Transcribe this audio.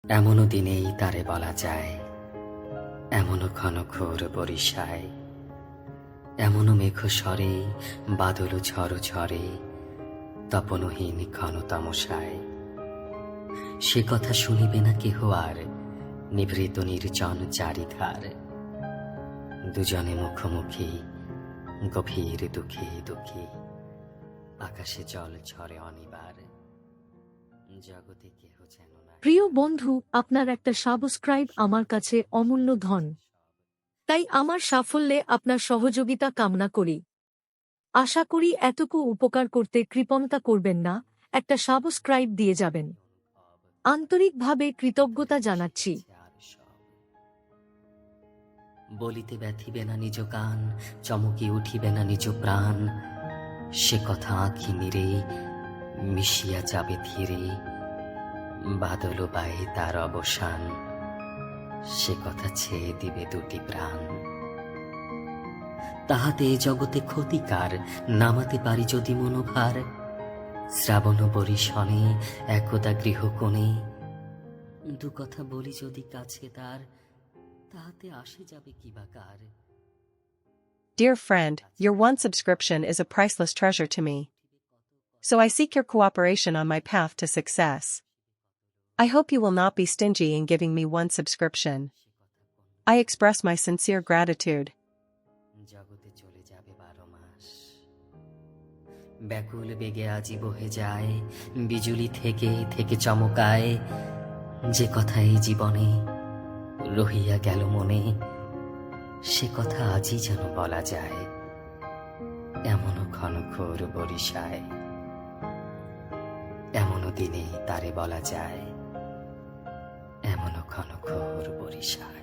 এমনও দিনেই তারে বলা যায়, এমনও ঘনঘোর বরিশায়, এমনও মেঘ স্বরে বাদল ঝড় ঝরে, তপনহীন ঘন তমসায়। সে কথা শুনিবে না কেহ আর, নিভৃত নির্জন চারিধার। দুজনে মুখোমুখি, গভীর দুঃখে দুঃখী। আকাশে জল ঝরে অনিবার, জগতে কেহ যেন না। প্রিয় বন্ধু, আপনার একটা সাবস্ক্রাইব আমার কাছে অমূল্য ধন। তাই আমার সাফল্যে আপনার সহযোগিতা কামনা করি। আশা করি এতটুকু উপকার করতে কৃপণতা করবেন না, একটা সাবস্ক্রাইব দিয়ে যাবেন। আন্তরিকভাবে কৃতজ্ঞতা জানাচ্ছি। বলিতে ব্যথিবে না নিজ কান, চমকি উঠিবে না নিজ প্রাণ। সে কথা আঁখি নিরে মিশিয়া যাবে ধীরে, বাদল বায়ে তার অবসান। সে কথা ছেয়ে দিবে দুটি প্রাণ। তাহাতে এ জগতে ক্ষতিকার, নামাতে পারি যদি মনোভার। শ্রাবণ বরিশনে একদা গৃহকোণে, দু কথা বলি যদি কাছে তার, তাহাতে আসে যাবে কি বা কার। Dear friend, your one subscription is a priceless treasure to me. So I seek your cooperation on my path to success. I hope you will not be stingy in giving me one subscription. I express my sincere gratitude. জগতে চলে যাবে 12 মাস, ব্যাকুল বেগে আজি বহে যায়, বিজুলি থেকে থেকে চমকায়। যে কথা এই জীবনে রহিয়া গেল মনে, সে কথা আজই যেন বলা যায়, এমনও ঘনঘোর বরিশায়। এমনও দিনে তারে বলা যায়, এমনও ঘনঘোর বরিশায়।